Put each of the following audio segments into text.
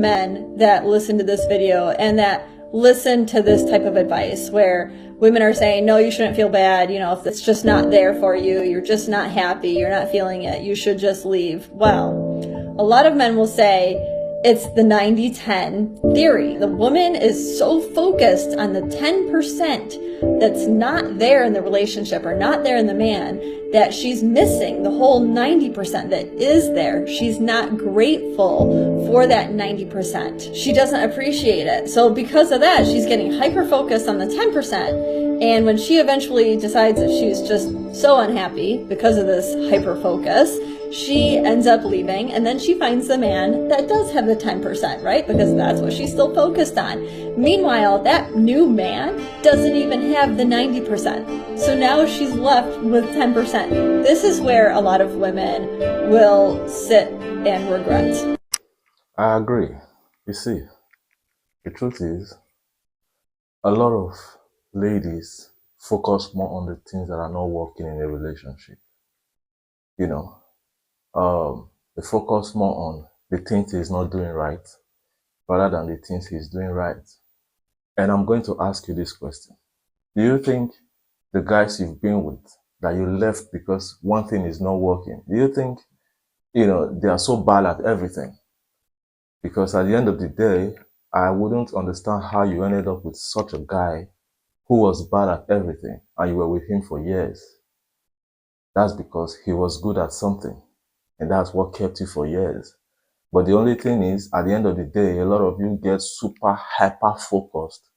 men that listen to this video and that listen to this type of advice where women are saying, no, you shouldn't feel bad. You know, if it's just not there for you, you're just not happy, you're not feeling it, you should just leave. Well, a lot of men will say it's the 90-10 theory. The woman is so focused on the 10% that's not there in the relationship or not there in the man that she's missing the whole 90% that is there. She's not grateful for that 90%. She doesn't appreciate it. So because of that, she's getting hyper-focused on the 10%. And when she eventually decides that she's just so unhappy because of this hyper-focus, she ends up leaving, and then she finds the man that does have the 10%, right? Because that's what she's still focused on. Meanwhile, that new man doesn't even have the 90%. So now she's left with 10%. This is where a lot of women will sit and regret. I agree. You see, the truth is, a lot of ladies focus more on the things that are not working in a relationship. You know, they focus more on the things he's not doing right rather than the things he's doing right. And I'm going to ask you this question. Do you think the guys you've been with that you left because one thing is not working, do you think, they are so bad at everything? Because at the end of the day, I wouldn't understand how you ended up with such a guy who was bad at everything and you were with him for years. That's because he was good at something. And that's what kept you for years. But the only thing is, at the end of the day, a lot of you get super hyper focused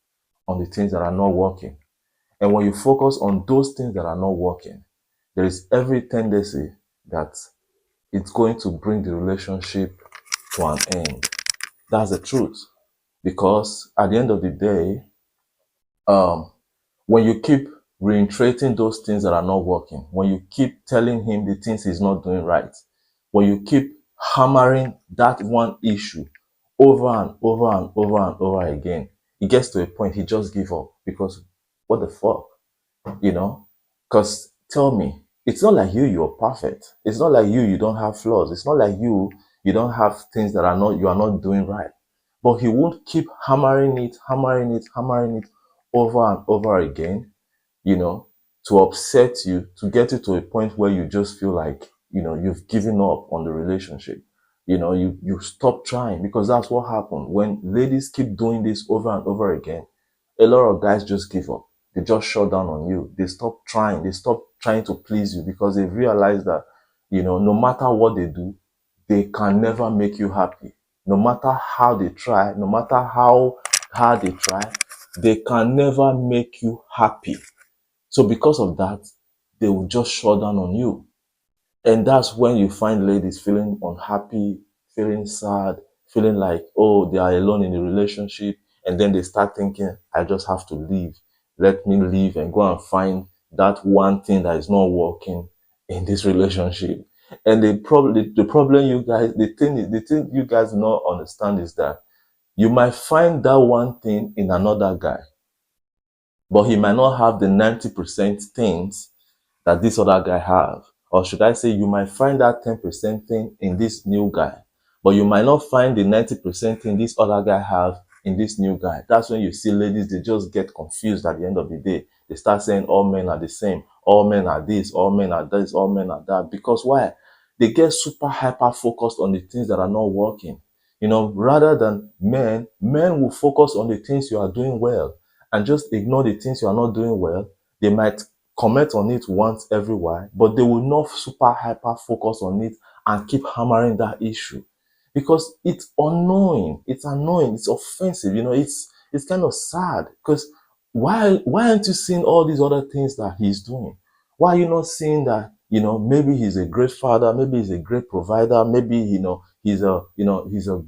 on the things that are not working. And when you focus on those things that are not working, there is every tendency that it's going to bring the relationship to an end. That's the truth. Because at the end of the day, when you keep reiterating those things that are not working, when you keep telling him the things he's not doing right, when you keep hammering that one issue over and over and over and over again, it gets to a point he just give up because what the fuck, Because tell me, it's not like you're perfect. It's not like you don't have flaws. It's not like you don't have things that you are not doing right. But he won't keep hammering it over and over again, to upset you, to get you to a point where you just feel like, you've given up on the relationship. You stop trying, because that's what happened. When ladies keep doing this over and over again, a lot of guys just give up. They just shut down on you. They stop trying. They stop trying to please you because they realize that, no matter what they do, they can never make you happy. No matter how they try, no matter how hard they try, they can never make you happy. So because of that, they will just shut down on you. And that's when you find ladies feeling unhappy, feeling sad, feeling like, oh, they are alone in the relationship. And then they start thinking, I just have to leave. Let me leave and go and find that one thing that is not working in this relationship. And the problem you guys, the thing you guys do not understand is that you might find that one thing in another guy, but he might not have the 90% things that this other guy have. Or should I say, you might find that 10% thing in this new guy, but you might not find the 90% thing this other guy have in this new guy. That's when you see ladies, they just get confused at the end of the day. They start saying all men are the same. All men are this, all men are this, all men are that. Because why? They get super hyper focused on the things that are not working. Rather than men will focus on the things you are doing well and just ignore the things you are not doing well. They might comment on it once every while, but they will not super hyper focus on it and keep hammering that issue because it's annoying. It's annoying. It's offensive. It's kind of sad because why aren't you seeing all these other things that he's doing? Why are you not seeing that, maybe he's a great father, maybe he's a great provider, maybe, he's a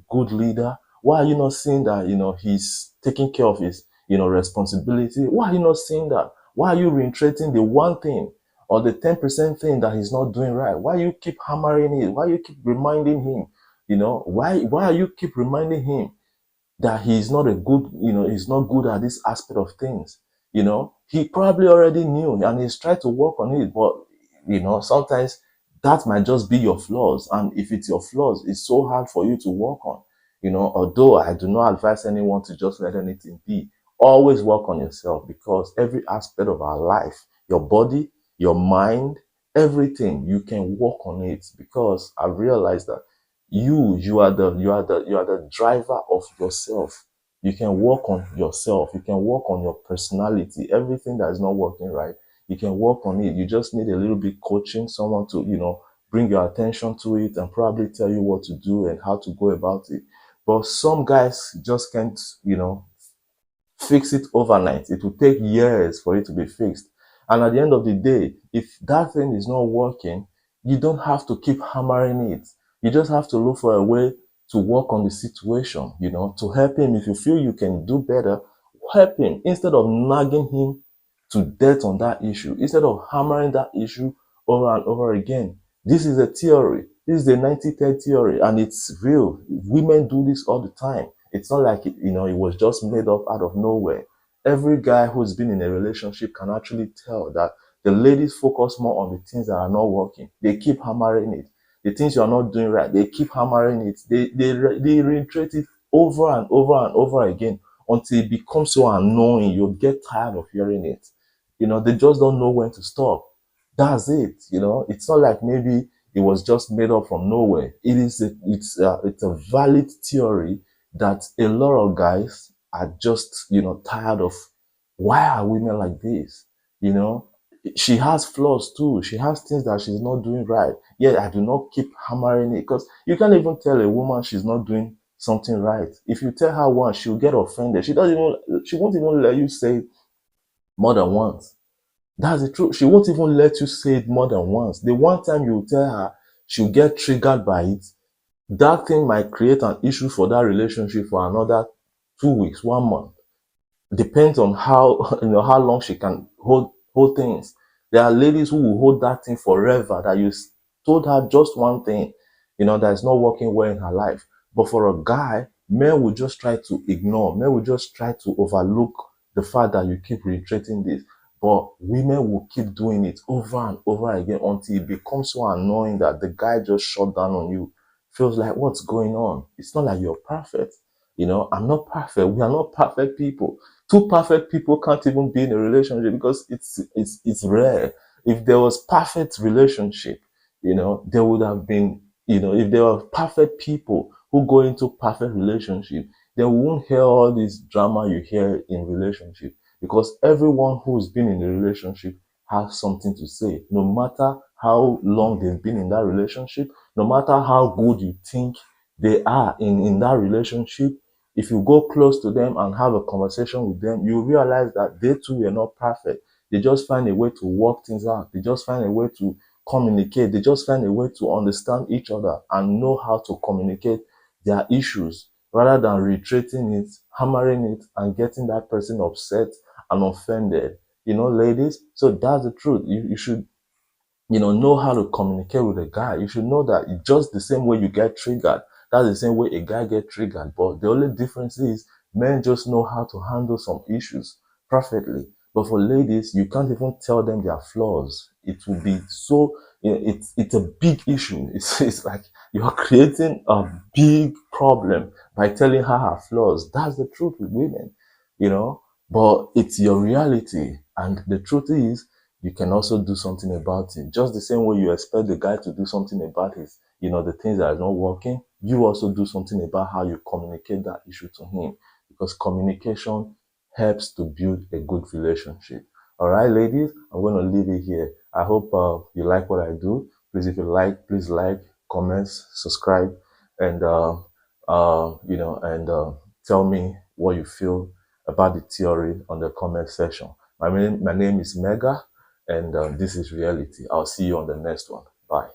good leader. Why are you not seeing that, he's taking care of his, responsibility? Why are you not seeing that? Why are you reiterating the one thing or the 10% thing that he's not doing right? Why you keep hammering it? Why you keep reminding him? Why are you keep reminding him that he's not he's not good at this aspect of things? He probably already knew and he's tried to work on it, but sometimes that might just be your flaws. And if it's your flaws, it's so hard for you to work on. Although I do not advise anyone to just let anything be, always work on yourself, because every aspect of our life, your body, your mind, everything, you can work on it, because I realized that you are the driver of yourself. You can work on yourself. You can work on your personality. Everything that is not working right, you can work on it. You just need a little bit coaching, someone to, bring your attention to it and probably tell you what to do and how to go about it. But some guys just can't, fix it overnight. It will take years for it to be fixed. And at the end of the day, if that thing is not working, you don't have to keep hammering it. You just have to look for a way to work on the situation, to help him. If you feel you can do better, help him instead of nagging him to death on that issue, instead of hammering that issue over and over again. This is a theory. This is the 90-10 theory, and it's real. Women do this all the time. It's not like it was just made up out of nowhere. Every guy who's been in a relationship can actually tell that the ladies focus more on the things that are not working. They keep hammering it. The things you are not doing right, they keep hammering it. They reiterate it over and over and over again until it becomes so annoying. You'll get tired of hearing it. They just don't know when to stop. That's it. It's not like maybe it was just made up from nowhere. It's a valid theory that a lot of guys are just, tired of. Why are women like this? You know, she has flaws too. She has things that she's not doing right. Yet I do not keep hammering it, because you can't even tell a woman she's not doing something right. If you tell her once, she'll get offended. She won't even let you say it more than once. That's the truth. She won't even let you say it more than once. The one time you tell her, she'll get triggered by it. That thing might create an issue for that relationship for another 2 weeks, 1 month. Depends on how how long she can hold things. There are ladies who will hold that thing forever, that you told her just one thing, that is not working well in her life. But for a guy, men will just try to ignore. Men will just try to overlook the fact that you keep reiterating this. But women will keep doing it over and over again until it becomes so annoying that the guy just shut down on you. Feels like, what's going on? It's not like you're perfect. I'm not perfect. We are not perfect people. Two perfect people can't even be in a relationship, because it's rare. If there was perfect relationship, there would have been, if there were perfect people who go into perfect relationship, then we won't hear all this drama you hear in relationship, because everyone who's been in a relationship has something to say, no matter how long they've been in that relationship, no matter how good you think they are in that relationship. If you go close to them and have a conversation with them, you realize that they too are not perfect. They just find a way to work things out. They just find a way to communicate. They just find a way to understand each other and know how to communicate their issues, rather than reiterating it, hammering it, and getting that person upset and offended. Ladies, so that's the truth. You should know how to communicate with a guy. You should know that it's just the same way you get triggered, that's the same way a guy get triggered. But the only difference is men just know how to handle some issues perfectly. But for ladies, you can't even tell them their flaws. It will be so, it's a big issue. It's like you're creating a big problem by telling her flaws. That's the truth with women, but it's your reality. And the truth is, you can also do something about it. Just the same way you expect the guy to do something about his, the things that are not working, you also do something about how you communicate that issue to him. Because communication helps to build a good relationship. All right, ladies, I'm going to leave it here. I hope you like what I do. Please, if you like, please like, comment, subscribe, and tell me what you feel about the theory on the comment section. My name is Mega, and this is reality. I'll see you on the next one. Bye.